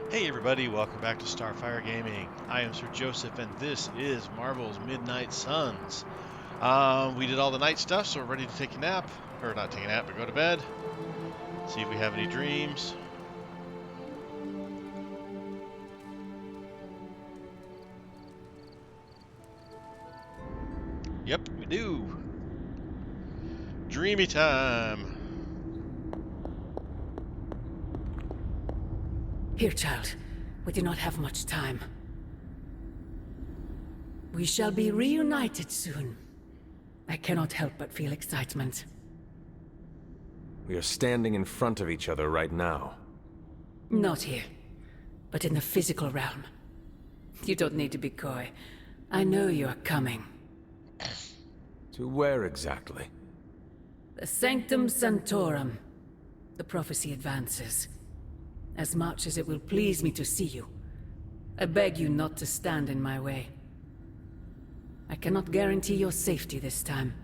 Hey everybody, welcome back to Starfyre Gaming. I am Sir Joseph and this is Marvel's Midnight Suns. We did all the night stuff, so we're ready to take a nap. Or not take a nap, but go to bed. See if we have any dreams. Yep, we do. Dreamy time. Here, child. We do not have much time. We shall be reunited soon. I cannot help but feel excitement. We are standing in front of each other right now. Not here, but in the physical realm. You don't need to be coy. I know you are coming. To where exactly? The Sanctum Sanctorum. The prophecy advances. As much as it will please me to see you, I beg you not to stand in my way. I cannot guarantee your safety this time.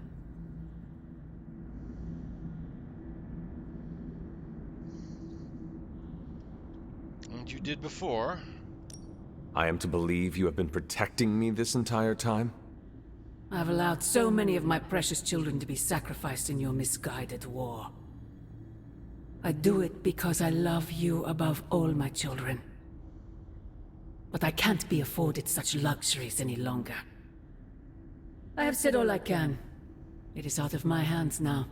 And you did before. I am to believe you have been protecting me this entire time? I've allowed so many of my precious children to be sacrificed in your misguided war. I do it because I love you above all my children. But I can't be afforded such luxuries any longer. I have said all I can. It is out of my hands now.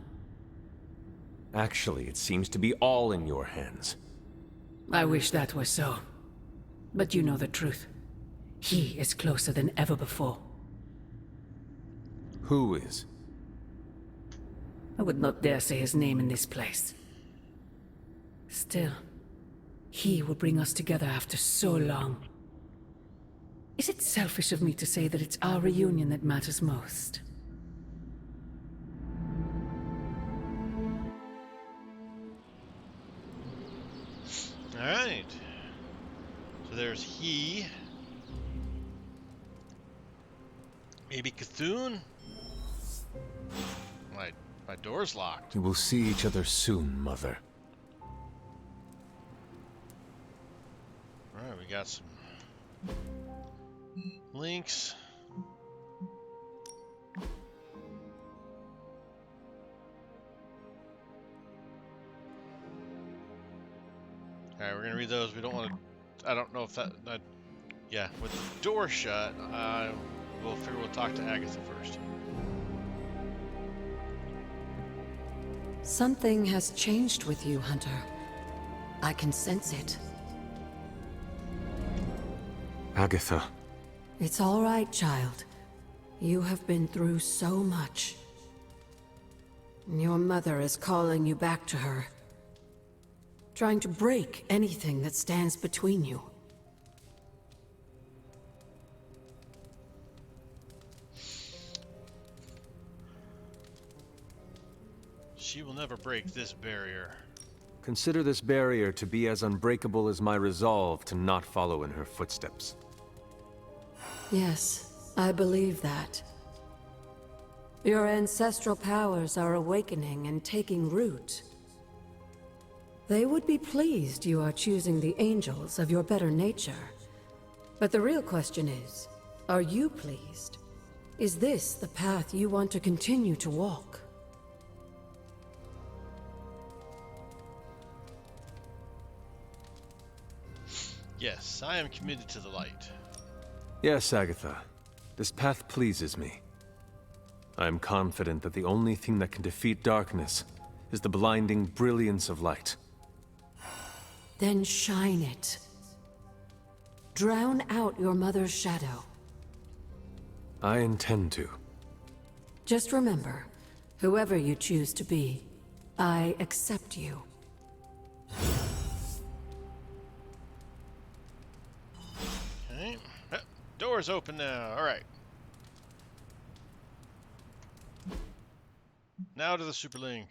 Actually, it seems to be all in your hands. I wish that were so. But you know the truth. He is closer than ever before. Who is? I would not dare say his name in this place. Still, he will bring us together after so long. Is it selfish of me to say that it's our reunion that matters most? Alright. So there's he. Maybe Cthulhu? My door's locked. We will see each other soon, Mother. Alright, we got some links. Alright, we're gonna read those. We don't want to. I don't know if that. Yeah, with the door shut, we'll figure we'll talk to Agatha first. Something has changed with you, Hunter. I can sense it. Agatha. It's all right, child. You have been through so much. Your mother is calling you back to her. Trying to break anything that stands between you. She will never break this barrier. Consider this barrier to be as unbreakable as my resolve to not follow in her footsteps. Yes, I believe that. Your ancestral powers are awakening and taking root. They would be pleased you are choosing the angels of your better nature. But the real question is, are you pleased? Is this the path you want to continue to walk? Yes, I am committed to the light. Yes, Agatha. This path pleases me. I am confident that the only thing that can defeat darkness is the blinding brilliance of light. Then shine it. Drown out your mother's shadow. I intend to. Just remember, whoever you choose to be, I accept you. Okay. Door's open now. Alright. Now to the superlink.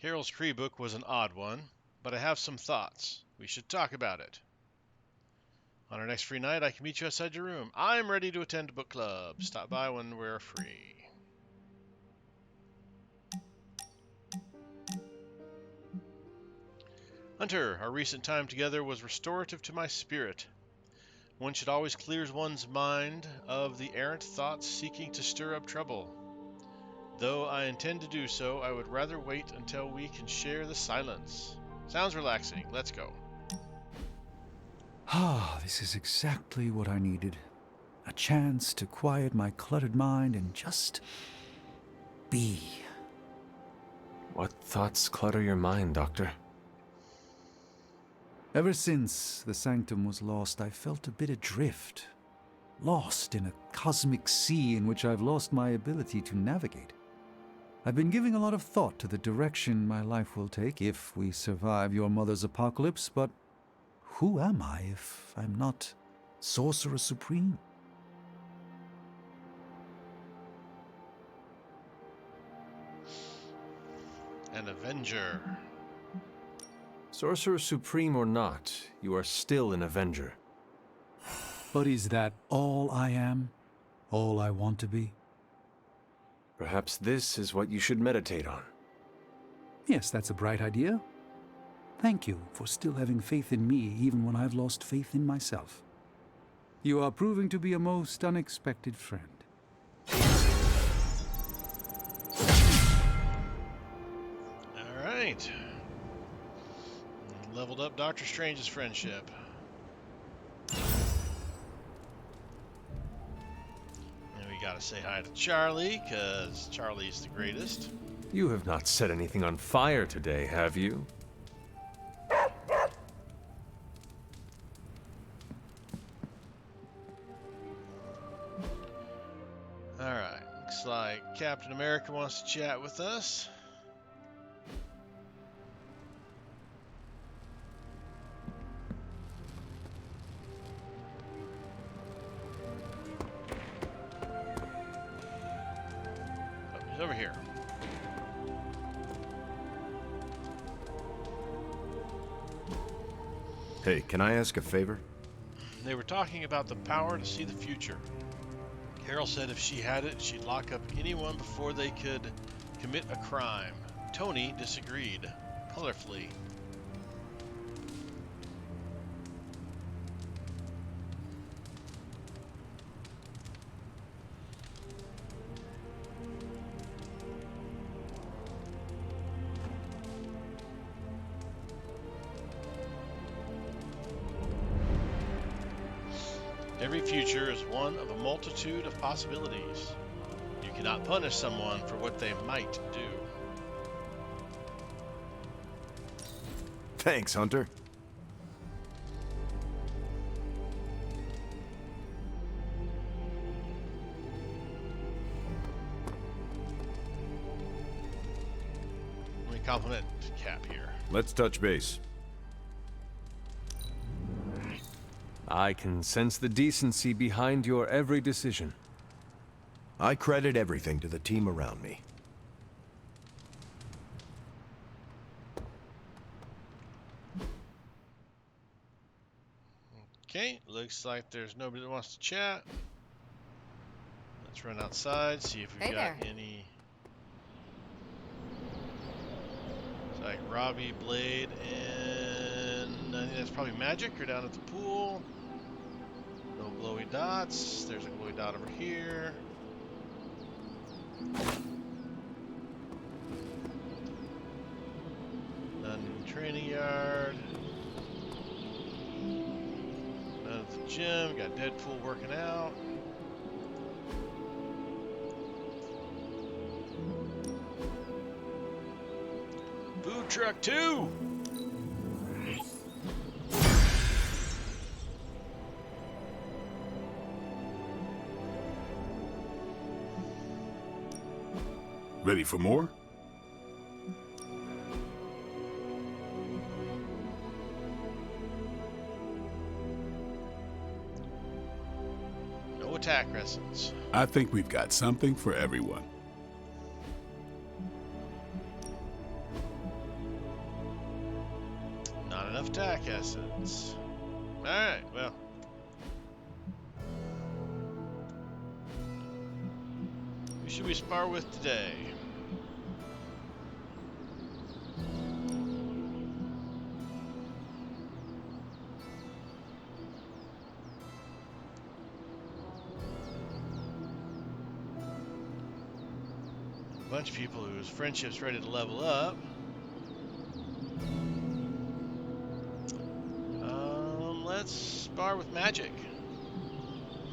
Carol's Cree book was an odd one, but I have some thoughts. We should talk about it. On our next free night, I can meet you outside your room. I'm ready to attend book club. Stop by when we're free. Hunter, our recent time together was restorative to my spirit. One should always clear one's mind of the errant thoughts seeking to stir up trouble. Though I intend to do so, I would rather wait until we can share the silence. Sounds relaxing. Let's go. Ah, this is exactly what I needed. A chance to quiet my cluttered mind and just be. What thoughts clutter your mind, Doctor? Ever since the Sanctum was lost, I felt a bit adrift. Lost in a cosmic sea in which I've lost my ability to navigate. I've been giving a lot of thought to the direction my life will take if we survive your mother's apocalypse, but who am I if I'm not Sorcerer Supreme? An Avenger. Sorcerer Supreme or not, you are still an Avenger. But is that all I am? All I want to be? Perhaps this is what you should meditate on. Yes, that's a bright idea. Thank you for still having faith in me even when I've lost faith in myself. You are proving to be a most unexpected friend. All right. Leveled up Doctor Strange's friendship. And we gotta say hi to Charlie, because Charlie's the greatest. You have not set anything on fire today, have you? Alright, looks like Captain America wants to chat with us. Oh, he's over here. Hey, can I ask a favor? They were talking about the power to see the future. Carol said if she had it, she'd lock up anyone before they could commit a crime. Tony disagreed, colorfully. Every future is one of a multitude of possibilities. You cannot punish someone for what they might do. Thanks, Hunter. Let me compliment Cap here. Let's touch base. I can sense the decency behind your every decision. I credit everything to the team around me. Okay, looks like there's nobody that wants to chat. Let's run outside, see if we've Hey got there. any. It's like Robbie, Blade, and I think that's probably Magic or down at the pool. No glowy dots. There's a glowy dot over here. None in the training yard. None at the gym. Got Deadpool working out. Food truck 2! Ready for more? No attack resins. I think we've got something for everyone. Not enough attack essence. Alright, well. Who should we spar with today? A bunch of people whose friendship's ready to level up. Let's spar with magic.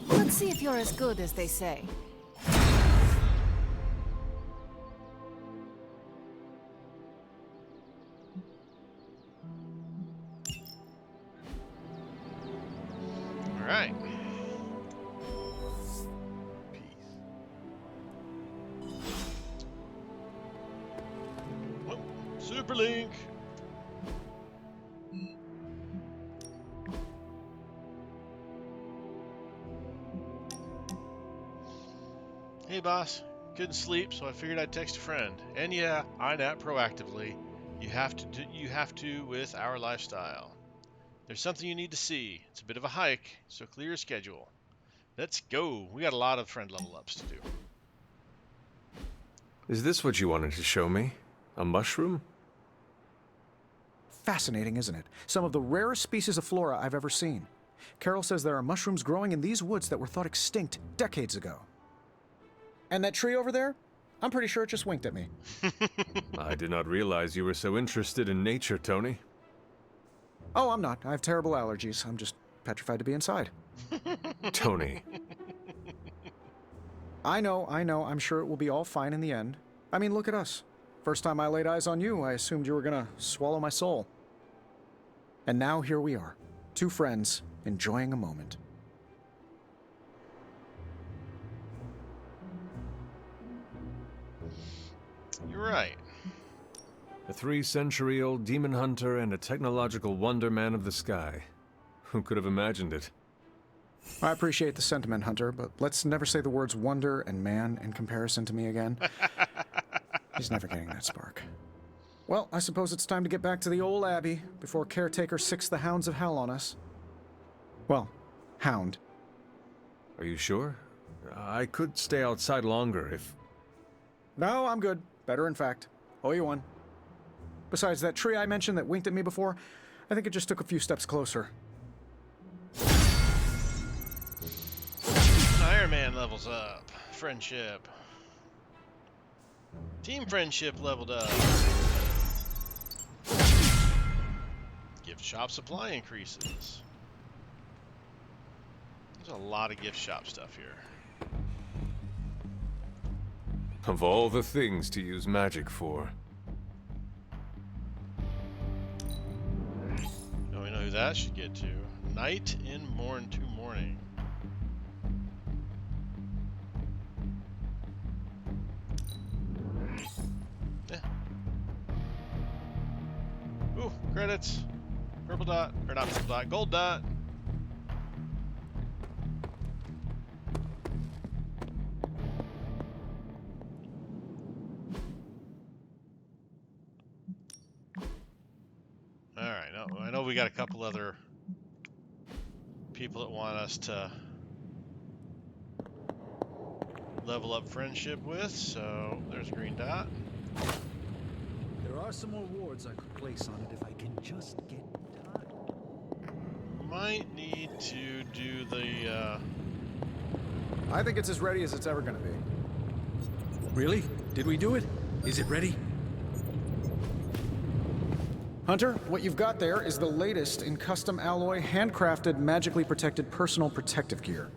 Let's see if you're as good as they say. All right. Whoop. Super Link. Hey boss, couldn't sleep, so I figured I'd text a friend. And yeah, I nap proactively. You have to with our lifestyle. There's something you need to see. It's a bit of a hike, so clear your schedule. Let's go. We got a lot of friend level ups to do. Is this what you wanted to show me? A mushroom? Fascinating, isn't it? Some of the rarest species of flora I've ever seen. Carol says there are mushrooms growing in these woods that were thought extinct decades ago. And that tree over there? I'm pretty sure it just winked at me. I did not realize you were so interested in nature, Tony. Oh, I'm not. I have terrible allergies. I'm just petrified to be inside. Tony. I know. I'm sure it will be all fine in the end. I mean, look at us. First time I laid eyes on you, I assumed you were gonna swallow my soul. And now here we are. Two friends, enjoying a moment. You're right. A 3-century-old demon hunter and a technological wonder man of the sky. Who could have imagined it? I appreciate the sentiment, Hunter, but let's never say the words wonder and man in comparison to me again. He's never getting that spark. Well, I suppose it's time to get back to the old Abbey before Caretaker sicks the hounds of hell on us. Well, hound. Are you sure? I could stay outside longer if... No, I'm good. Better, in fact. Owe you one. Besides, that tree I mentioned that winked at me before, I think it just took a few steps closer. Iron Man levels up. Friendship. Team friendship leveled up. Gift shop supply increases. There's a lot of gift shop stuff here. Of all the things to use magic for. Now we know who that should get to. Night in Morn to Morning. Yeah. Ooh, credits. Purple dot, or not purple dot, gold dot. I know we got a couple other people that want us to level up friendship with, so there's a green dot. There are some more wards I could place on it if I can just get time. Might need to do the, I think it's as ready as it's ever gonna be. Really? Did we do it? Is it ready? Hunter, what you've got there is the latest in custom alloy, handcrafted, magically protected personal protective gear.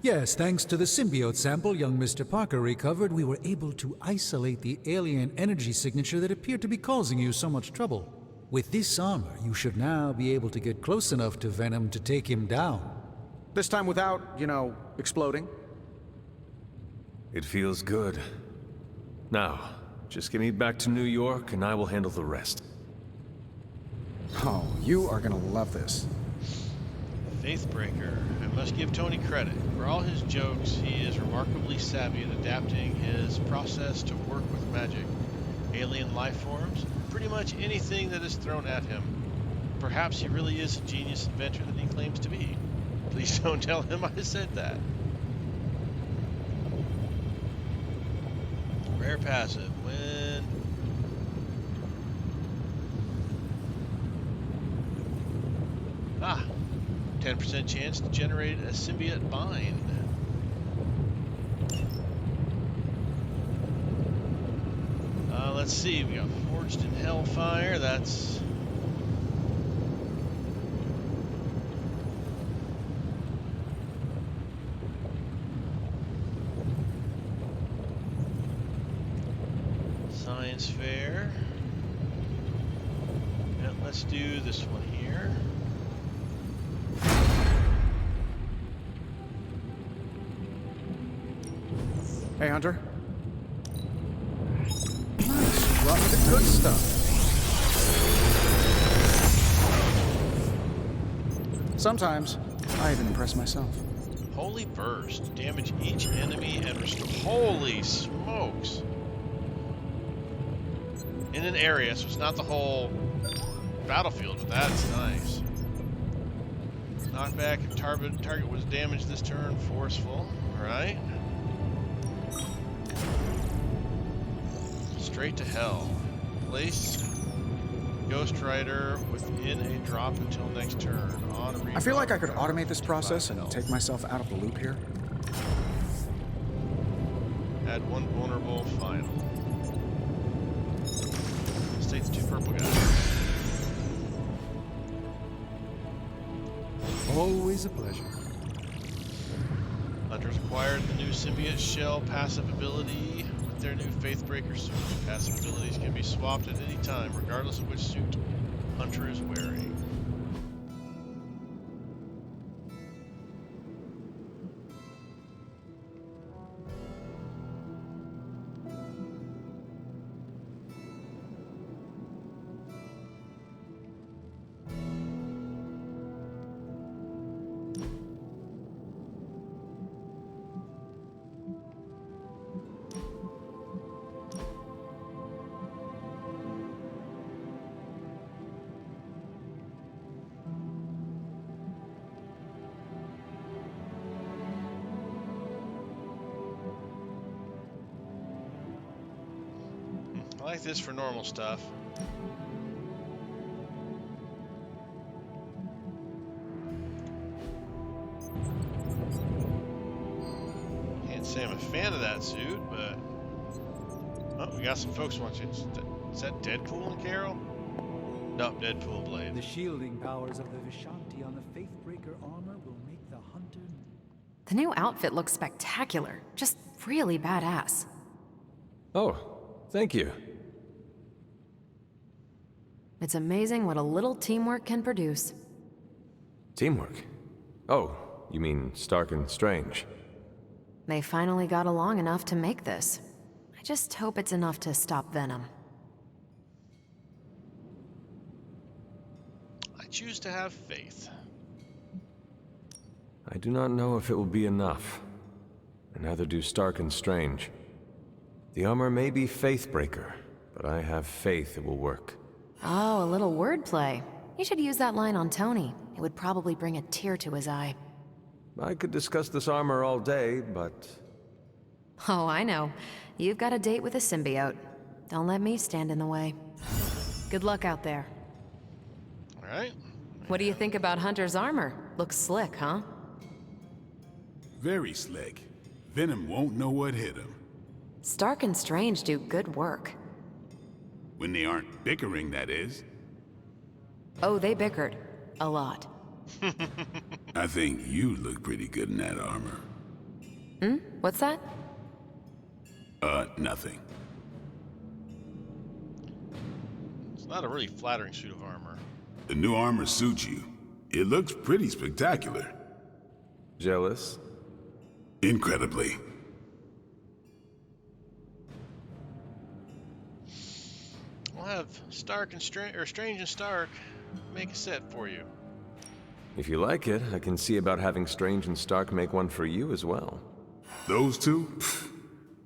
Yes, thanks to the symbiote sample young Mr. Parker recovered, we were able to isolate the alien energy signature that appeared to be causing you so much trouble. With this armor, you should now be able to get close enough to Venom to take him down. This time without, exploding. It feels good. Now, just get me back to New York and I will handle the rest. Oh, you are gonna love this. Faithbreaker. I must give Tony credit. For all his jokes, he is remarkably savvy at adapting his process to work with magic. Alien life forms, pretty much anything that is thrown at him. Perhaps he really is a genius inventor that he claims to be. Please don't tell him I said that. Rare passive. When... Ah! 10% chance to generate a symbiote bind. Let's see, we got Forged in Hellfire, that's... Science Fair. Yeah, let's do this one here. Hey, Hunter. Nice. Brought me the good stuff. Sometimes, I even impress myself. Holy Burst. Damage each enemy and restore... Holy smokes! In an area, so it's not the whole battlefield, but that's nice. Knockback if target was damaged this turn, forceful. Alright. Straight to hell. Place Ghost Rider within a drop until next turn. On I feel like I could automate this process and take myself out of the loop here. Add one vulnerable final. Let's take the 2 purple guys. Always a pleasure. Hunters acquired the new Symbiote Shell passive ability with their new Faithbreaker suit. Passive abilities can be swapped at any time, regardless of which suit Hunter is wearing. I like this for normal stuff. Can't say I'm a fan of that suit, but... Oh, we got some folks watching. Is that Deadpool and Carol? Nope, Deadpool Blade. The shielding powers of the Vishanti on the Faithbreaker armor will make the hunter... The new outfit looks spectacular. Just really badass. Oh, thank you. It's amazing what a little teamwork can produce. Teamwork? Oh, you mean Stark and Strange? They finally got along enough to make this. I just hope it's enough to stop Venom. I choose to have faith. I do not know if it will be enough. And neither do Stark and Strange. The armor may be Faithbreaker, but I have faith it will work. Oh, a little wordplay. You should use that line on Tony. It would probably bring a tear to his eye. I could discuss this armor all day, but... Oh, I know. You've got a date with a symbiote. Don't let me stand in the way. Good luck out there. Alright. What do you think about Hunter's armor? Looks slick, huh? Very slick. Venom won't know what hit him. Stark and Strange do good work. When they aren't bickering, that is. Oh, they bickered. A lot. I think you look pretty good in that armor. Hmm? What's that? Nothing. It's not a really flattering suit of armor. The new armor suits you. It looks pretty spectacular. Jealous? Incredibly. We'll have Stark and Strange and Stark make a set for you. If you like it, I can see about having Strange and Stark make one for you as well. Those two? Pfft,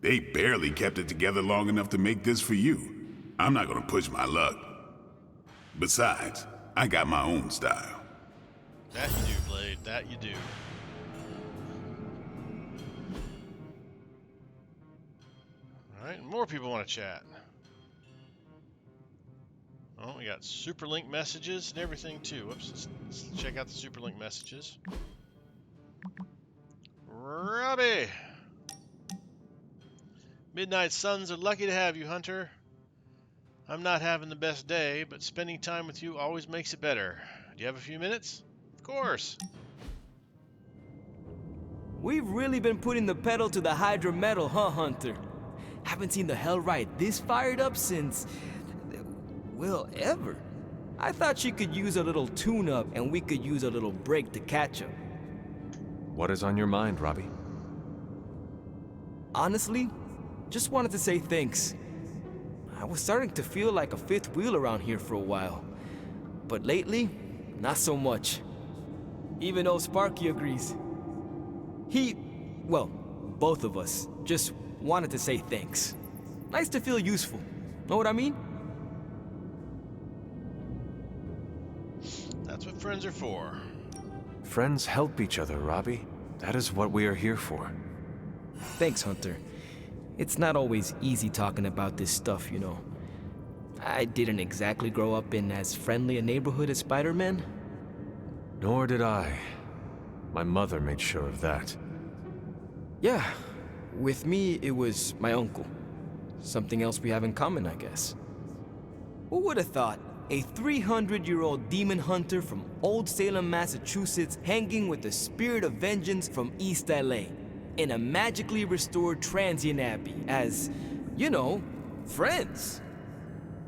they barely kept it together long enough to make this for you. I'm not gonna push my luck. Besides, I got my own style. That you do, Blade. That you do. Alright, more people want to chat. Oh, we got Superlink messages and everything too. Whoops, let's check out the Superlink messages. Robbie! Midnight Suns are lucky to have you, Hunter. I'm not having the best day, but spending time with you always makes it better. Do you have a few minutes? Of course. We've really been putting the pedal to the Hydra metal, huh, Hunter? Haven't seen the Hellride this fired up since... well, ever. I thought she could use a little tune-up, and we could use a little break to catch up. What is on your mind, Robbie? Honestly, just wanted to say thanks. I was starting to feel like a fifth wheel around here for a while. But lately, not so much. Even old Sparky agrees. Well, both of us, just wanted to say thanks. Nice to feel useful. Know what I mean? That's what friends are for. Friends help each other, Robbie. That is what we are here for. Thanks, Hunter. It's not always easy talking about this stuff, you know. I didn't exactly grow up in as friendly a neighborhood as Spider-Man. Nor did I. My mother made sure of that. Yeah, with me, it was my uncle. Something else we have in common, I guess. Who would have thought? A 300-year-old demon hunter from Old Salem, Massachusetts, hanging with the spirit of vengeance from East LA, in a magically restored transient abbey as, you know, friends.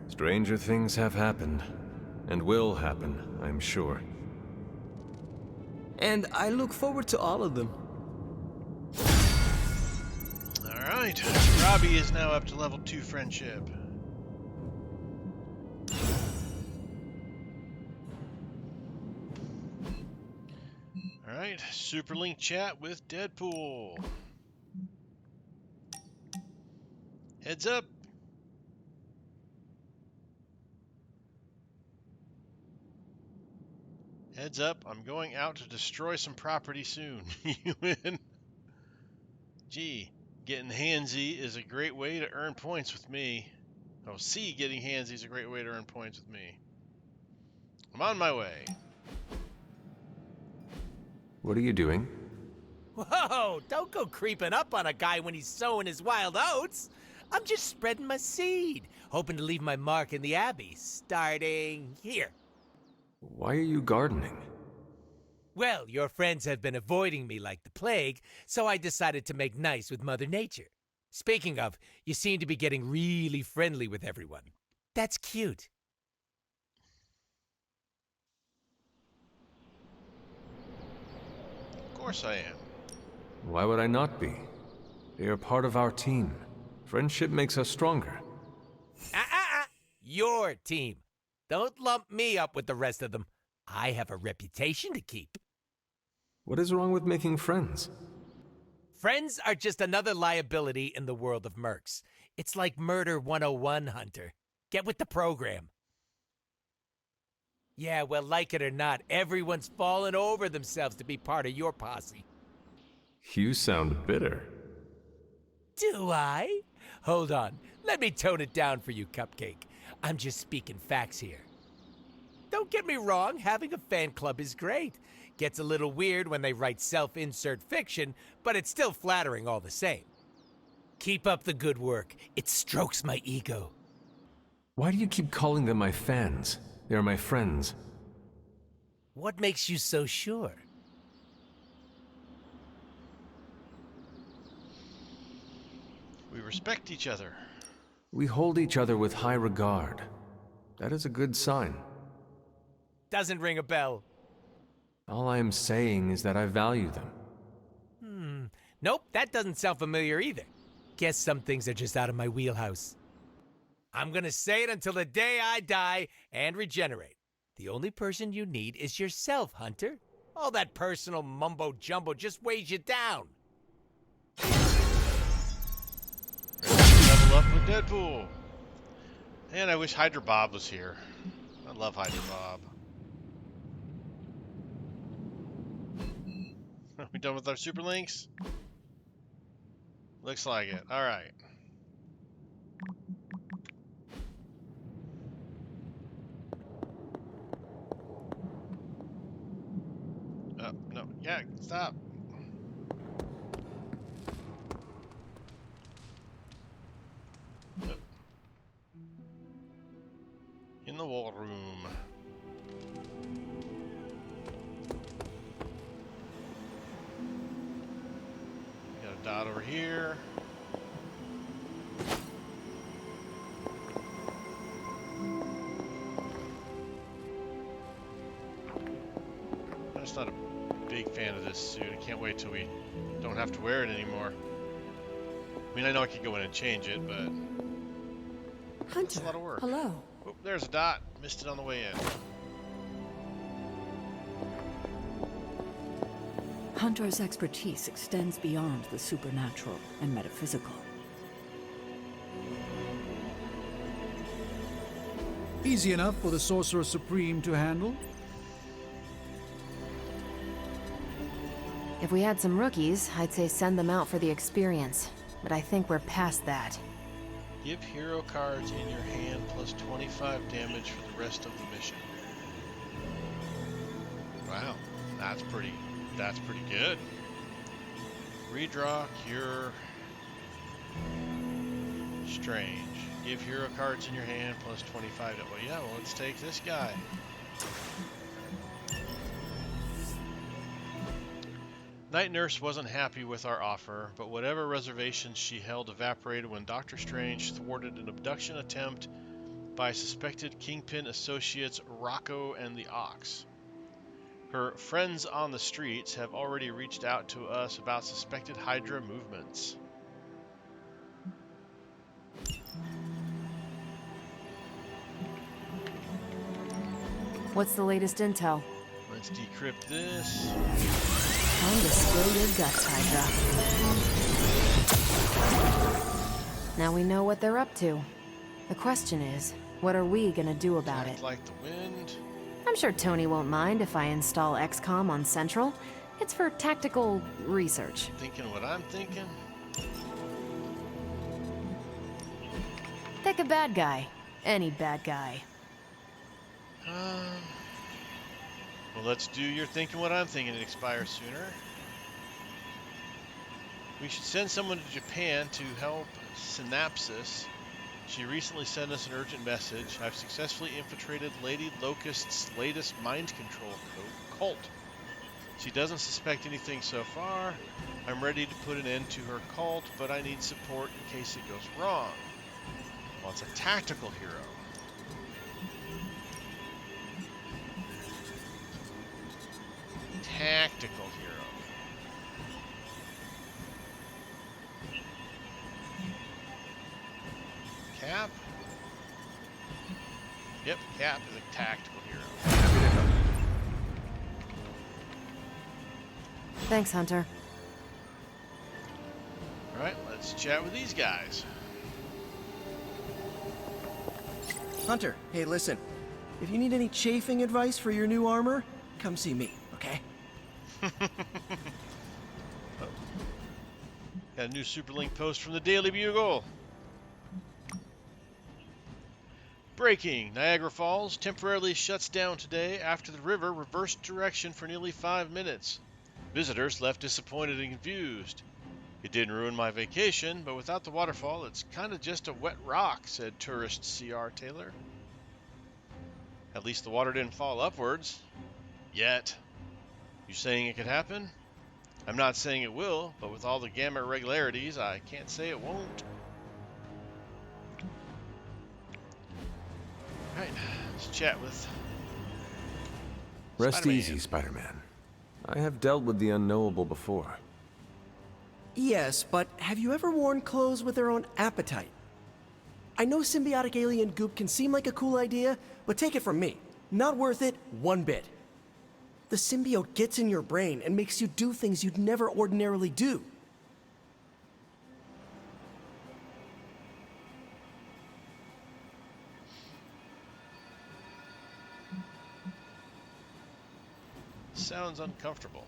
Stranger things have happened, and will happen, I'm sure. And I look forward to all of them. Alright, Robbie is now up to level 2 friendship. Alright, Superlink chat with Deadpool. Heads up. Heads up, I'm going out to destroy some property soon. You win. Gee, getting handsy is a great way to earn points with me. Oh, C, getting handsy is a great way to earn points with me. I'm on my way. What are you doing? Whoa, don't go creeping up on a guy when he's sowing his wild oats. I'm just spreading my seed, hoping to leave my mark in the Abbey, starting here. Why are you gardening? Well, your friends have been avoiding me like the plague, so I decided to make nice with Mother Nature. Speaking of, you seem to be getting really friendly with everyone. That's cute. Of course I am. Why would I not be? They are part of our team. Friendship makes us stronger. Your team. Don't lump me up with the rest of them. I have a reputation to keep. What is wrong with making friends? Friends are just another liability in the world of mercs. It's like Murder 101, Hunter. Get with the program. Yeah, well, like it or not, everyone's fallen over themselves to be part of your posse. You sound bitter. Do I? Hold on. Let me tone it down for you, Cupcake. I'm just speaking facts here. Don't get me wrong, having a fan club is great. Gets a little weird when they write self-insert fiction, but it's still flattering all the same. Keep up the good work. It strokes my ego. Why do you keep calling them my fans? They are my friends. What makes you so sure? We respect each other. We hold each other with high regard. That is a good sign. Doesn't ring a bell. All I am saying is that I value them. Nope, that doesn't sound familiar either. Guess some things are just out of my wheelhouse. I'm gonna say it until the day I die and regenerate. The only person you need is yourself, Hunter. All that personal mumbo-jumbo just weighs you down. Level up with Deadpool. And I wish Hydra Bob was here. I love Hydra Bob. Are we done with our super links? Looks like it. Alright. Oh, no. Yeah, stop. In the war room. Got a dot over here. I'm just not a big fan of this suit. I can't wait till we don't have to wear it anymore. I mean, I know I could go in and change it, but Hunter, it's a lot of work. hello. Oh, there's a dot. Missed it on the way in. Hunter's expertise extends beyond the supernatural and metaphysical. Easy enough for the Sorcerer Supreme to handle. If we had some rookies, I'd say send them out for the experience. But I think we're past that. Give hero cards in your hand plus 25 damage for the rest of the mission. Wow, that's pretty good. Redraw, cure, strange. Give hero cards in your hand plus 25. Well, yeah, well, let's take this guy. Night Nurse wasn't happy with our offer, but whatever reservations she held evaporated when Dr. Strange thwarted an abduction attempt by suspected Kingpin associates Rocco and the Ox. Her friends on the streets have already reached out to us about suspected Hydra movements. What's the latest intel? Let's decrypt this. Time to spill your guts, Hydra. Now we know what they're up to. The question is, what are we gonna do about it? Like the wind. I'm sure Tony won't mind if I install XCOM on Central. It's for tactical research. Thinking what I'm thinking? Pick a bad guy. Any bad guy. Well, let's do your thinking what I'm thinking. It expires sooner. We should send someone to Japan to help Synapsis. She recently sent us an urgent message. I've successfully infiltrated Lady Locust's latest mind control cult. She doesn't suspect anything so far. I'm ready to put an end to her cult, but I need support in case it goes wrong. Well, it's a tactical hero. Tactical hero. Cap? Yep, Cap is a tactical hero. Happy to help. Thanks, Hunter. Alright, let's chat with these guys. Hunter, hey, listen. If you need any chafing advice for your new armor, come see me, okay? Got a new Superlink post from the Daily Bugle. Breaking. Niagara Falls temporarily shuts down today after the river reversed direction for nearly 5 minutes. Visitors left disappointed and confused. It didn't ruin my vacation, but without the waterfall, it's kind of just a wet rock, said tourist C.R. Taylor. At least the water didn't fall upwards. Yet. You saying it could happen? I'm not saying it will, but with all the gamma irregularities, I can't say it won't. Alright, let's chat with Rest Spider-Man. easy, Spider-Man. I have dealt with the unknowable before. Yes, but have you ever worn clothes with their own appetite? I know symbiotic alien goop can seem like a cool idea, but take it from me. Not worth it one bit. The symbiote gets in your brain and makes you do things you'd never ordinarily do. Sounds uncomfortable.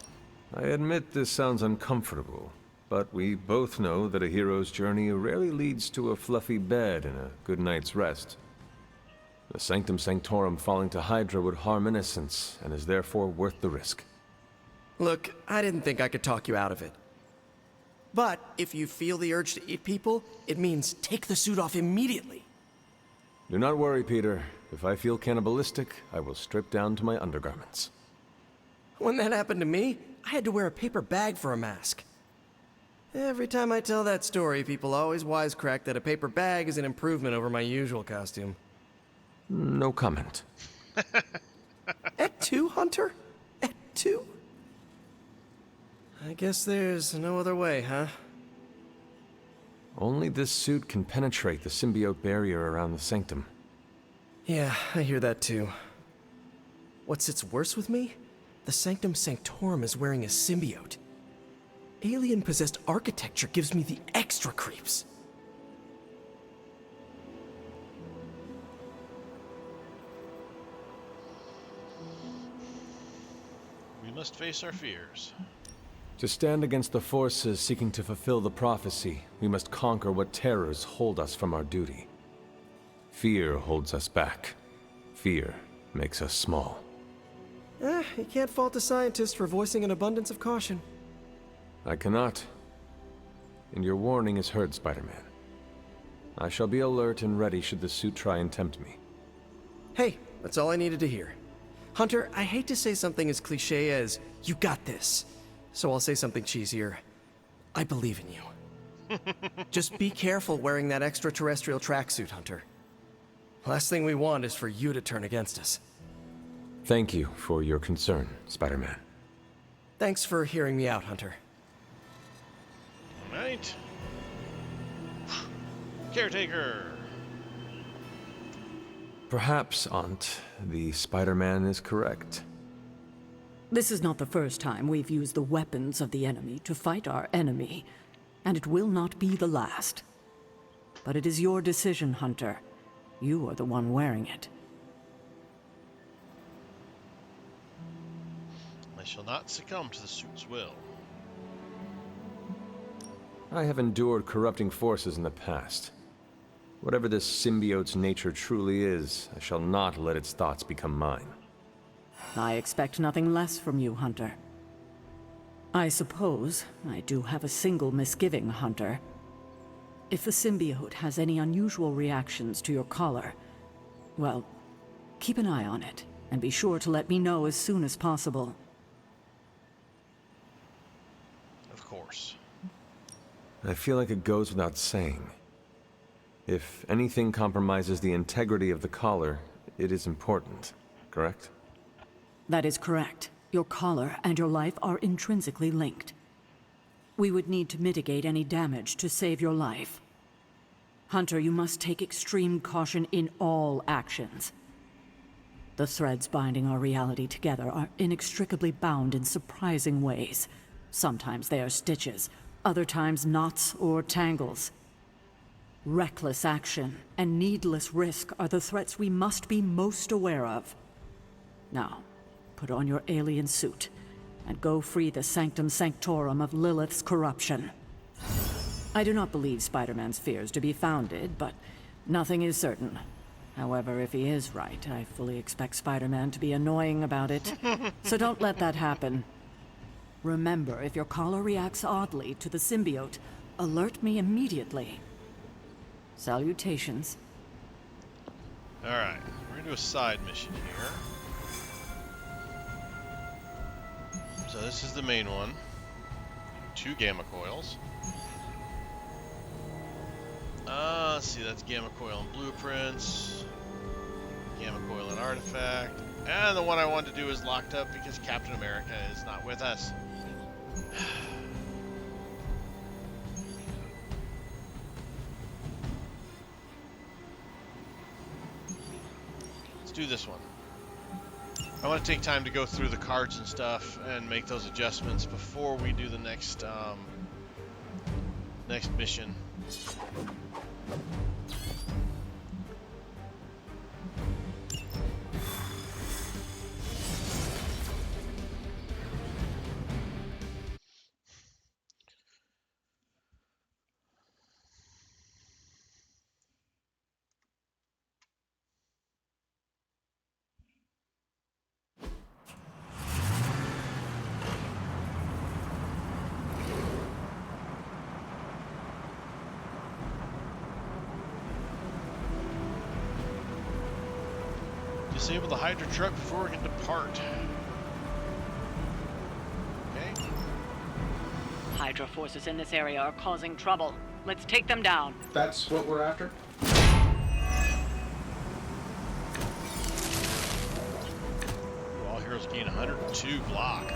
I admit this sounds uncomfortable, but we both know that a hero's journey rarely leads to a fluffy bed and a good night's rest. The Sanctum Sanctorum falling to Hydra would harm innocence, and is therefore worth the risk. Look, I didn't think I could talk you out of it. But if you feel the urge to eat people, it means take the suit off immediately. Do not worry, Peter. If I feel cannibalistic, I will strip down to my undergarments. When that happened to me, I had to wear a paper bag for a mask. Every time I tell that story, people always wisecrack that a paper bag is an improvement over my usual costume. No comment. At 2, Hunter? At 2? I guess there's no other way, huh? Only this suit can penetrate the symbiote barrier around the sanctum. Yeah, I hear that too. What sits worse with me? The Sanctum Sanctorum is wearing a symbiote. Alien-possessed architecture gives me the extra creeps. We must face our fears. To stand against the forces seeking to fulfill the prophecy, we must conquer what terrors hold us from our duty. Fear holds us back. Fear makes us small. You can't fault a scientist for voicing an abundance of caution. I cannot. And your warning is heard, Spider-Man. I shall be alert and ready should the suit try and tempt me. Hey, that's all I needed to hear. Hunter, I hate to say something as cliche as, you got this. So I'll say something cheesier. I believe in you. Just be careful wearing that extraterrestrial tracksuit, Hunter. Last thing we want is for you to turn against us. Thank you for your concern, Spider-Man. Thanks for hearing me out, Hunter. Alright. Caretaker! Perhaps, Aunt, the Spider-Man is correct. This is not the first time we've used the weapons of the enemy to fight our enemy, and it will not be the last. But it is your decision, Hunter. You are the one wearing it. I shall not succumb to the suit's will. I have endured corrupting forces in the past. Whatever this symbiote's nature truly is, I shall not let its thoughts become mine. I expect nothing less from you, Hunter. I suppose I do have a single misgiving, Hunter. If the symbiote has any unusual reactions to your collar, well, keep an eye on it, and be sure to let me know as soon as possible. Of course. I feel like it goes without saying. If anything compromises the integrity of the collar, it is important, correct? That is correct. Your collar and your life are intrinsically linked. We would need to mitigate any damage to save your life. Hunter, you must take extreme caution in all actions. The threads binding our reality together are inextricably bound in surprising ways. Sometimes they are stitches, other times knots or tangles. Reckless action and needless risk are the threats we must be most aware of. Now, put on your alien suit and go free the Sanctum Sanctorum of Lilith's corruption. I do not believe Spider-Man's fears to be founded, but nothing is certain. However, if he is right, I fully expect Spider-Man to be annoying about it. So don't let that happen. Remember, if your collar reacts oddly to the symbiote, alert me immediately. Salutations. Alright, we're gonna do a side mission here. So this is the main one. 2 gamma coils. Let's see, that's gamma coil and blueprints. Gamma coil and artifact. And the one I wanted to do is locked up because Captain America is not with us. Let's do this one. I want to take time to go through the cards and stuff and make those adjustments before we do the next next mission. Disable the Hydra truck before we can depart. Okay. Hydra forces in this area are causing trouble. Let's take them down. That's what we're after? All heroes gain 102 block.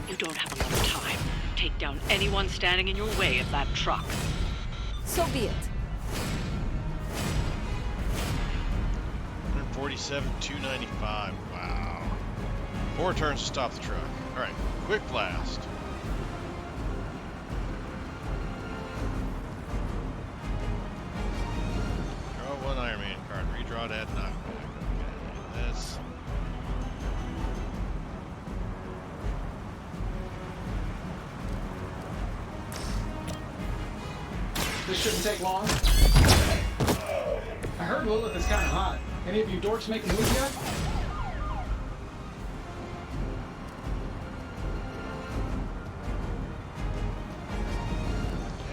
You don't have a lot of time. Take down anyone standing in your way of that truck. So be it. 147, 295. Wow. 4 turns to stop the truck. All right, quick blast. Draw 1 Iron Man card. Redraw to add knockback. Okay, this. This shouldn't take long. I heard Lilith is kind of hot. Any of you dorks making moves yet?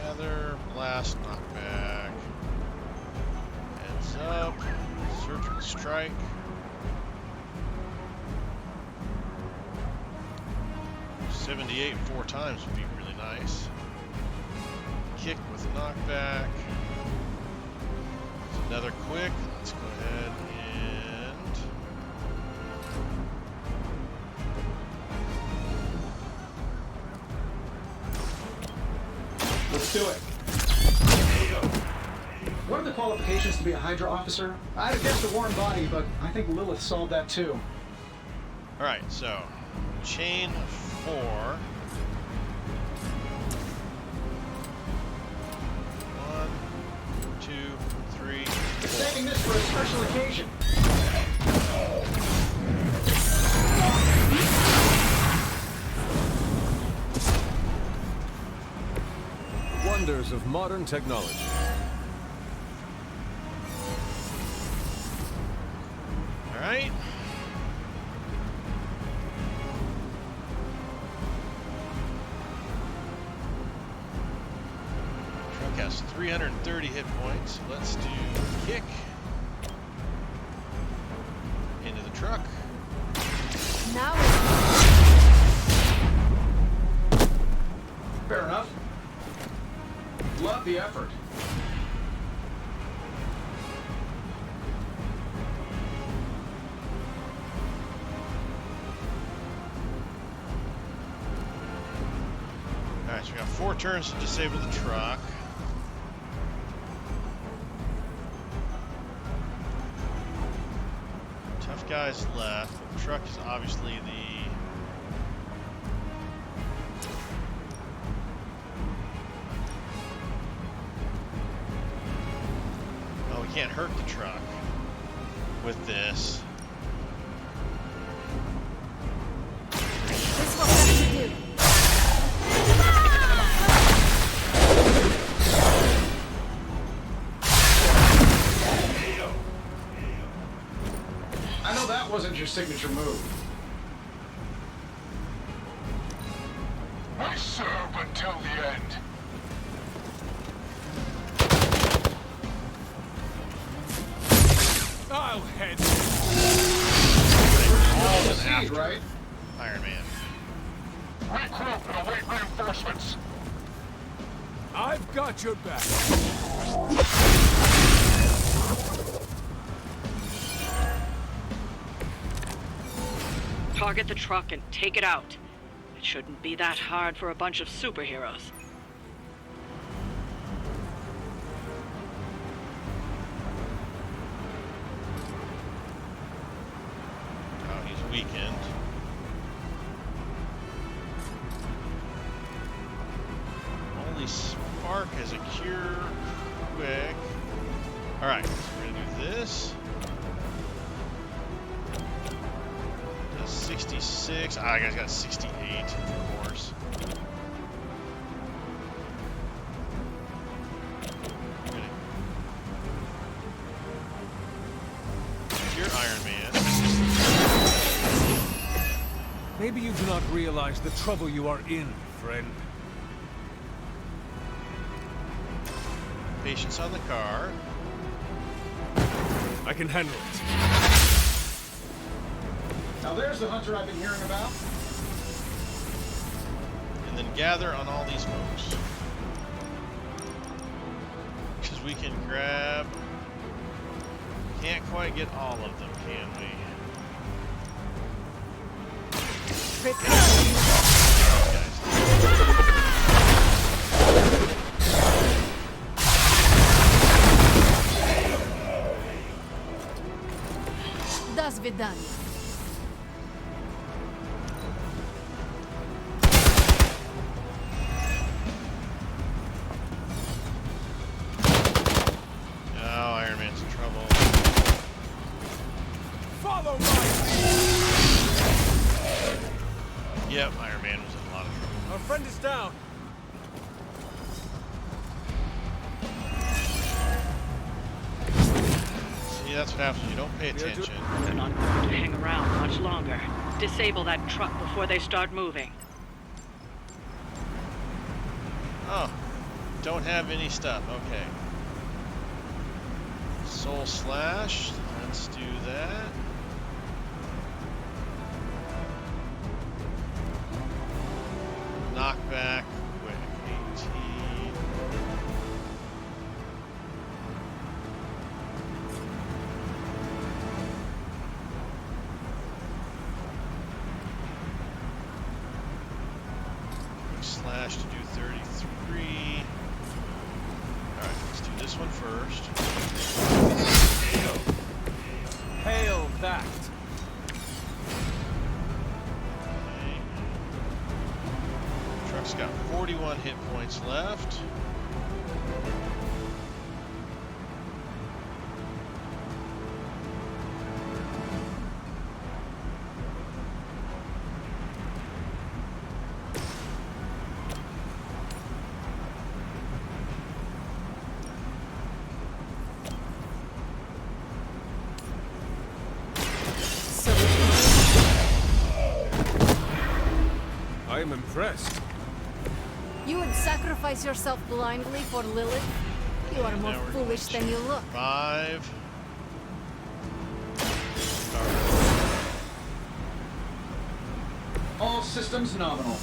Gather, blast, knockback. Heads up. Surgical strike. $78 4 times would be really nice. Kick with knockback. There's another quick. Let's go ahead and Let's do it. What are the qualifications to be a Hydra officer? I'd have guessed a warm body, but I think Lilith solved that too. Alright, so chain 4. 1, 2, 3, 4. Saving this for a special occasion. Wonders of modern technology. Alright. Truck has 330 hit points. Let's do kick. Into the truck. Now Fair enough. Love the effort. Alright, so we got 4 turns to disable the truck. Tough guys left, but the truck is obviously the... Oh, we can't hurt the truck with this. this is what we have to do. I know that wasn't your signature move. I serve until the end. I'll head. Proceed, right? Iron Man. Regroup and await reinforcements. I've got your back. Target the truck and take it out. It shouldn't be that hard for a bunch of superheroes. Oh, he's weakened. Only Spark has a cure quick. Alright, so we're gonna do this. Does 66. Ah, I guys got 68, of course. You're Iron Man. Maybe you do not realize the trouble you are in, friend. Patience on the car. I can handle it. Now there's the hunter I've been hearing about. And then gather on all these folks. Because we can grab... Can't quite get all of them, can we? До свидания. Oh, Iron Man's in trouble. Follow my Yep, Iron Man was in a lot of trouble. Our friend is down. See, that's what happens when you don't pay attention. They're not going to hang around much longer. Disable that truck before they start moving. Oh, don't have any stuff. Okay. Soul Slash. Let's do that. Knockback. Quick. 18. Quick Slash to do 33. Alright, let's do this one first. Hail that. Okay. Truck's got 41 hit points left. I am impressed. You would sacrifice yourself blindly for Lilith? You are more foolish than you look. 5. All systems nominal.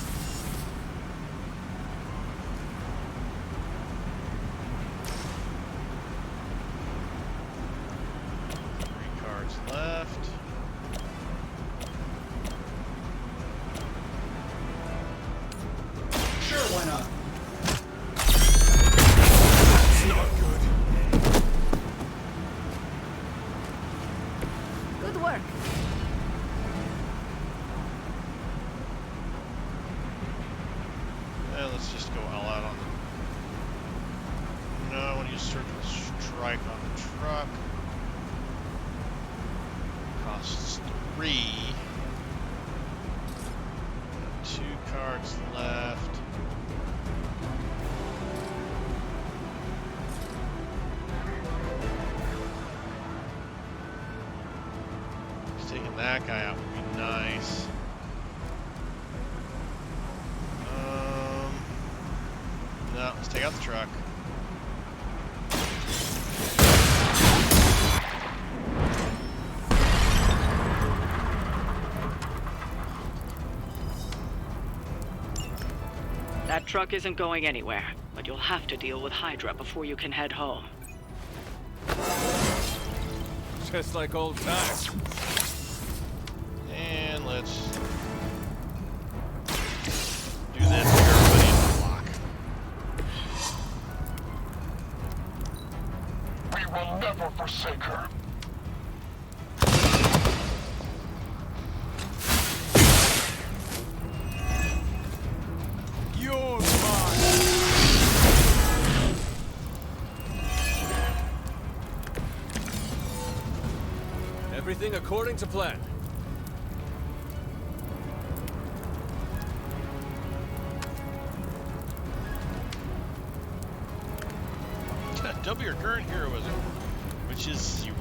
Three cards left. Sure, why not? It's not good. Good work. Let's just go all out on the... No, I want to use Surgical Strike on the truck. Costs 3. 2 cards left. Just taking that guy out would be nice. No, let's take out the truck. That truck isn't going anywhere, but you'll have to deal with Hydra before you can head home. Just like old times. And let's do this to everybody in the block. We will never forsake her. You're mine. Everything according to plan. Double your current heroism, which is 0.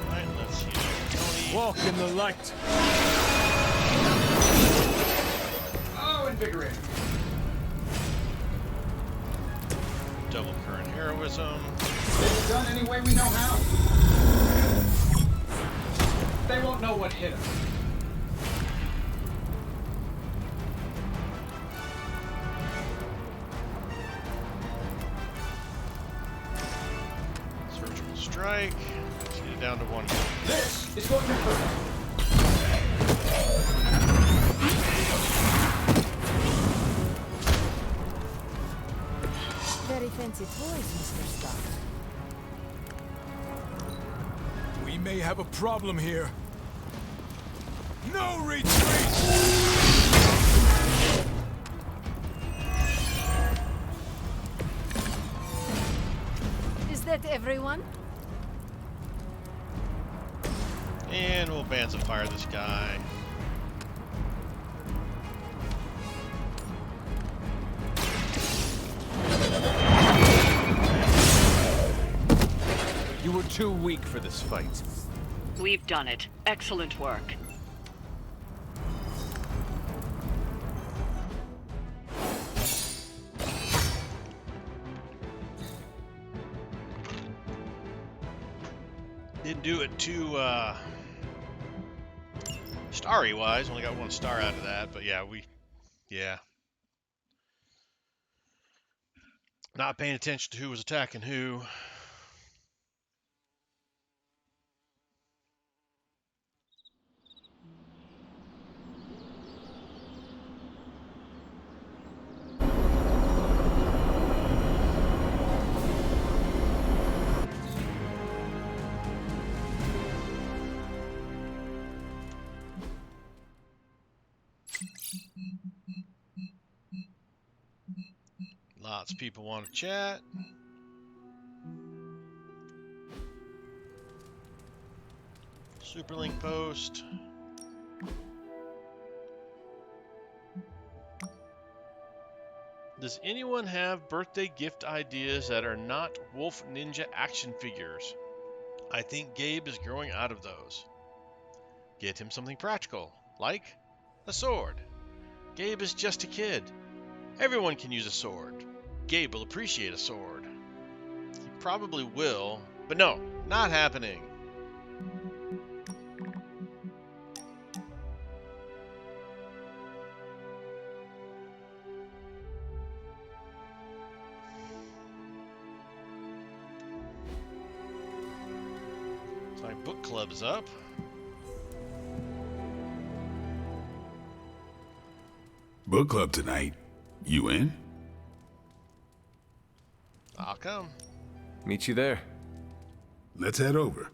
Alright, let's heal Tony. Walk in the light. Oh, invigorating. Double current heroism. It's done any way we know how. They won't know what hit them. Surgical strike. Let's get it down to 1. This is going to hurt. Very fancy toys, Mr. Stark. We may have a problem here. No retreat! Is that everyone? And we'll bands of fire this guy. You were too weak for this fight. We've done it. Excellent work. Didn't do it too starry wise. Only got 1 star out of that, but yeah, yeah. Not paying attention to who was attacking who. Lots of people want to chat. Superlink post. Does anyone have birthday gift ideas that are not Wolf Ninja action figures? I think Gabe is growing out of those. Get him something practical, like a sword. Gabe is just a kid. Everyone can use a sword. Gabe will appreciate a sword. He probably will, but no, not happening. So my book club's up. Book club tonight. You in? I'll come. Meet you there. Let's head over.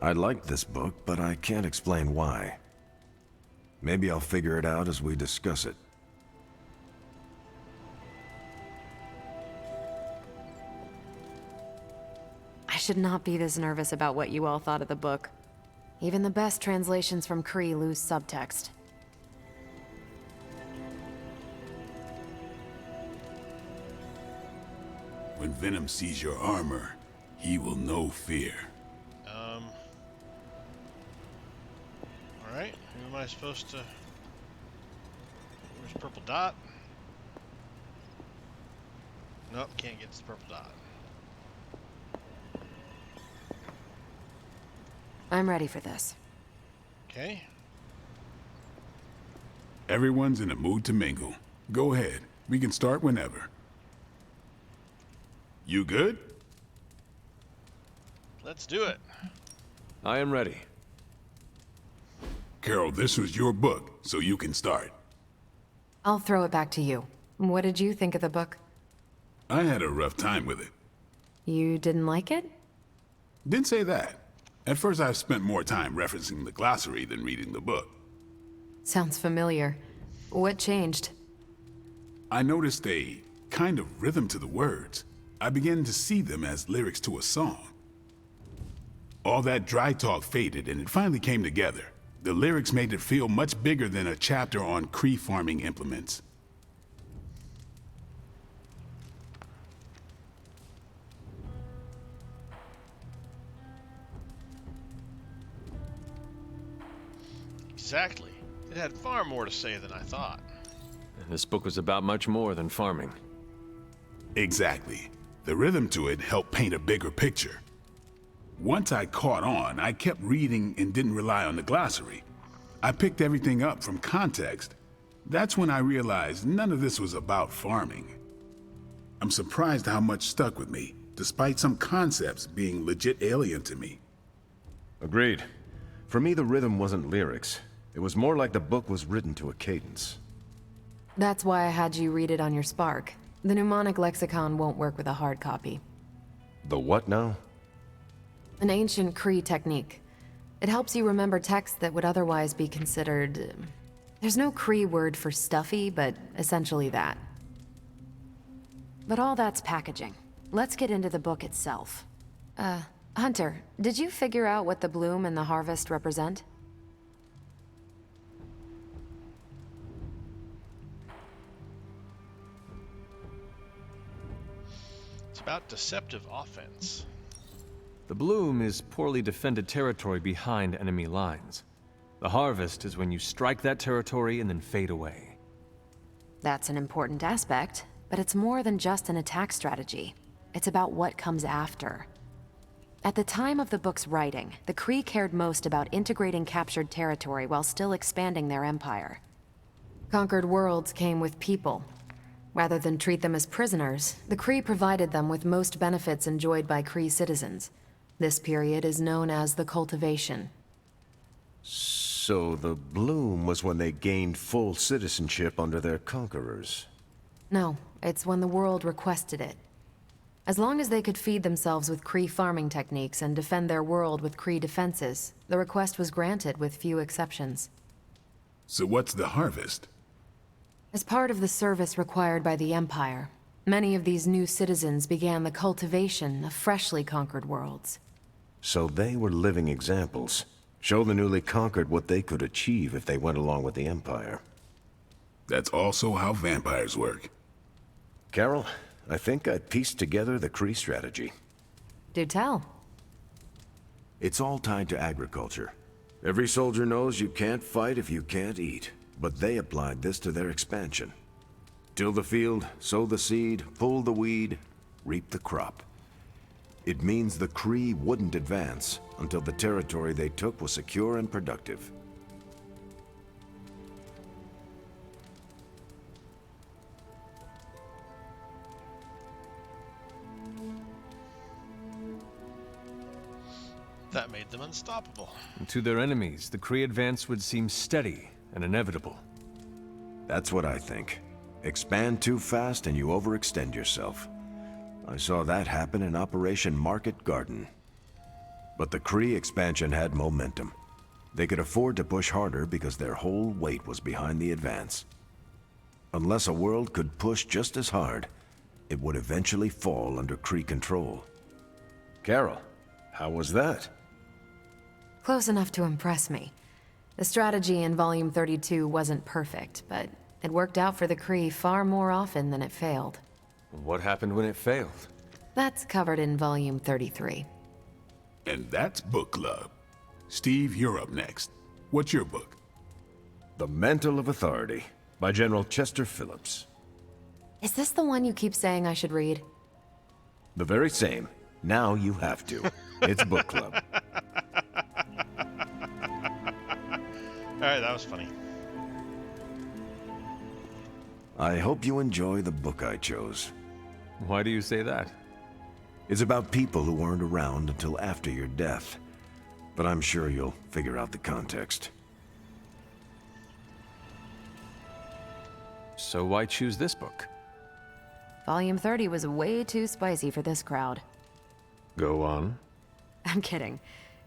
I like this book, but I can't explain why. Maybe I'll figure it out as we discuss it. I should not be this nervous about what you all thought of the book. Even the best translations from Kree lose subtext. When Venom sees your armor, he will know fear. Alright, who am I supposed to... Where's purple dot? Nope, can't get to the purple dot. I'm ready for this. Okay. Everyone's in a mood to mingle. Go ahead. We can start whenever. You good? Let's do it. I am ready. Carol, this was your book, so you can start. I'll throw it back to you. What did you think of the book? I had a rough time with it. You didn't like it? Didn't say that. At first, I spent more time referencing the glossary than reading the book. Sounds familiar. What changed? I noticed a kind of rhythm to the words. I began to see them as lyrics to a song. All that dry talk faded and it finally came together. The lyrics made it feel much bigger than a chapter on Kree farming implements. Exactly. It had far more to say than I thought. This book was about much more than farming. Exactly. The rhythm to it helped paint a bigger picture. Once I caught on, I kept reading and didn't rely on the glossary. I picked everything up from context. That's when I realized none of this was about farming. I'm surprised how much stuck with me, despite some concepts being legit alien to me. Agreed. For me, the rhythm wasn't lyrics. It was more like the book was written to a cadence. That's why I had you read it on your Spark. The mnemonic lexicon won't work with a hard copy. The what now? An ancient Kree technique. It helps you remember texts that would otherwise be considered... There's no Kree word for stuffy, but essentially that. But all that's packaging. Let's get into the book itself. Hunter, did you figure out what the bloom and the harvest represent? It's about deceptive offense. The bloom is poorly defended territory behind enemy lines. The harvest is when you strike that territory and then fade away. That's an important aspect, but it's more than just an attack strategy. It's about what comes after. At the time of the book's writing, the Kree cared most about integrating captured territory while still expanding their empire. Conquered worlds came with people. Rather than treat them as prisoners, the Kree provided them with most benefits enjoyed by Kree citizens. This period is known as the cultivation. So the bloom was when they gained full citizenship under their conquerors. No, it's when the world requested it. As long as they could feed themselves with Kree farming techniques and defend their world with Kree defenses, the request was granted with few exceptions. So what's the harvest? As part of the service required by the Empire, many of these new citizens began the cultivation of freshly conquered worlds. So they were living examples. Show the newly conquered what they could achieve if they went along with the Empire. That's also how vampires work. Carol, I think I pieced together the Kree strategy. Do tell. It's all tied to agriculture. Every soldier knows you can't fight if you can't eat, but they applied this to their expansion. Till the field, sow the seed, pull the weed, reap the crop. It means the Kree wouldn't advance until the territory they took was secure and productive. That made them unstoppable. And to their enemies, the Kree advance would seem steady and inevitable. That's what I think. Expand too fast and you overextend yourself. I saw that happen in Operation Market Garden. But the Kree expansion had momentum. They could afford to push harder because their whole weight was behind the advance. Unless a world could push just as hard, it would eventually fall under Kree control. Carol, how was that? Close enough to impress me. The strategy in Volume 32 wasn't perfect, but it worked out for the Kree far more often than it failed. What happened when it failed? That's covered in Volume 33. And that's book club. Steve, you're up next. What's your book? The Mantle of Authority by General Chester Phillips. Is this the one you keep saying I should read? The very same. Now you have to. It's book club. Alright, that was funny. I hope you enjoy the book I chose. Why do you say that? It's about people who weren't around until after your death. But I'm sure you'll figure out the context. So why choose this book? Volume 30 was way too spicy for this crowd. Go on. I'm kidding.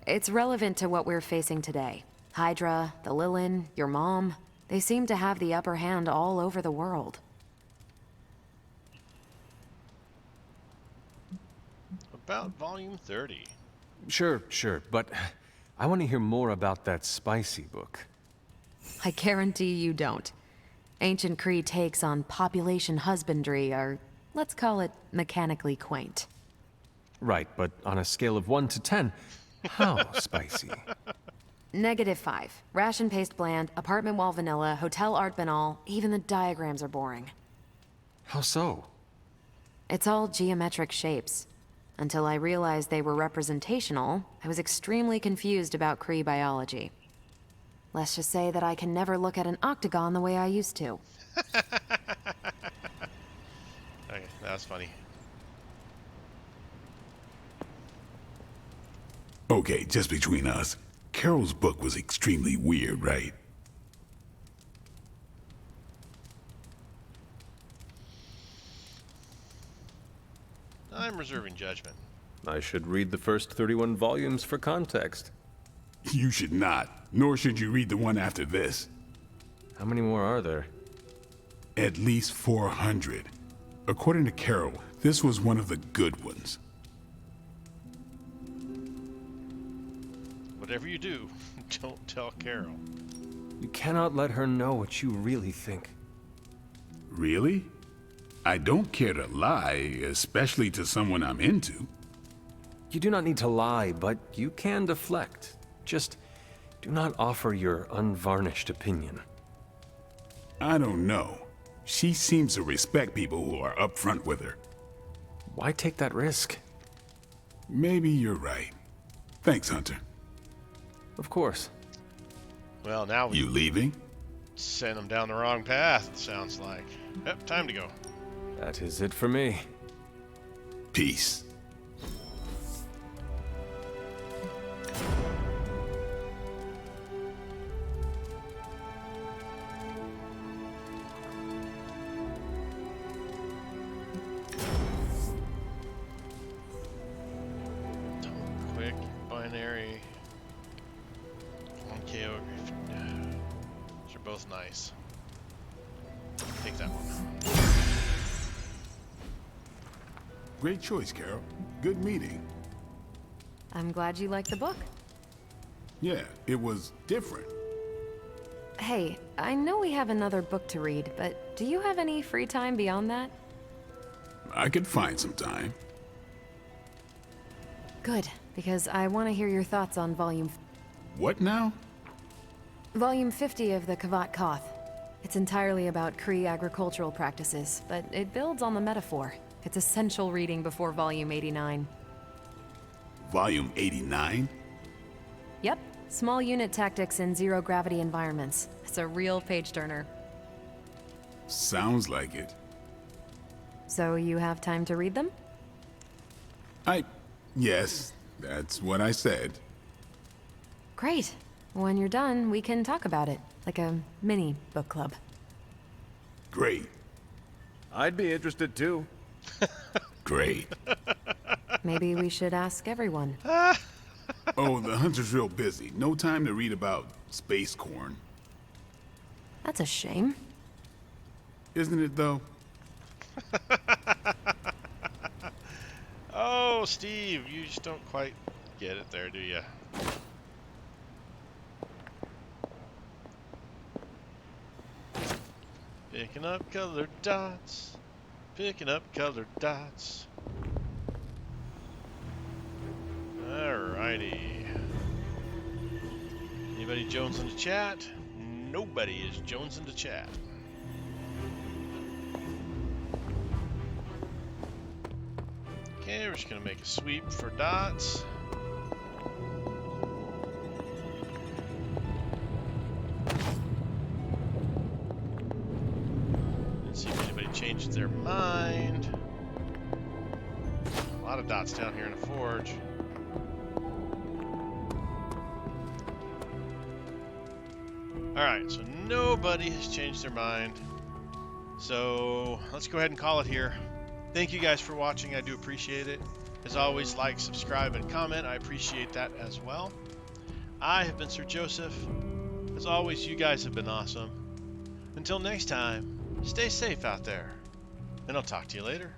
It's relevant to what we're facing today. Hydra, the Lilin, your mom, they seem to have the upper hand all over the world. About Volume 30. Sure, but I want to hear more about that spicy book. I guarantee you don't. Ancient Kree takes on population husbandry are, let's call it, mechanically quaint. Right, but on a scale of 1 to 10, how spicy? -5. Ration paste bland, apartment wall vanilla, hotel art banal, even the diagrams are boring. How so? It's all geometric shapes. Until I realized they were representational, I was extremely confused about Kree biology. Let's just say that I can never look at an octagon the way I used to. Okay, that's funny. Okay, just between us. Carol's book was extremely weird, right? I'm reserving judgment. I should read the first 31 volumes for context. You should not, nor should you read the one after this. How many more are there? At least 400. According to Carol, this was one of the good ones. Whatever you do, don't tell Carol. You cannot let her know what you really think. Really? I don't care to lie, especially to someone I'm into. You do not need to lie, but you can deflect. Just do not offer your unvarnished opinion. I don't know. She seems to respect people who are upfront with her. Why take that risk? Maybe you're right. Thanks, Hunter. Of course. Well, now we You leaving? sent him down the wrong path, it sounds like. Yep, time to go. That is it for me. Peace. Quick, binary, 1KO. These are both nice. Take that one. Great choice, Carol. Good meeting. I'm glad you liked the book. Yeah, it was different. Hey, I know we have another book to read, but do you have any free time beyond that? I could find some time. Good, because I want to hear your thoughts on What now? Volume 50 of the Kavat Koth. It's entirely about Kree agricultural practices, but it builds on the metaphor. It's essential reading before Volume 89. Volume 89? Yep, small unit tactics in zero-gravity environments. It's a real page-turner. Sounds like it. So you have time to read them? Yes, that's what I said. Great. When you're done, we can talk about it, like a mini book club. Great. I'd be interested too. Great. Maybe we should ask everyone. Oh, the Hunter's real busy. No time to read about space corn. That's a shame. Isn't it, though? Oh, Steve, you just don't quite get it there, do you? Picking up colored dots. Picking up colored dots. Alrighty. Anybody Jones in the chat? Nobody is Jones in the chat. Okay, we're just gonna make a sweep for dots. Let's see if anybody changed their mind. A lot of dots down here in the forge. Alright, so nobody has changed their mind. So let's go ahead and call it here. Thank you guys for watching. I do appreciate it. As always, like, subscribe, and comment. I appreciate that as well. I have been Sir Joseph. As always, you guys have been awesome. Until next time, stay safe out there, and I'll talk to you later.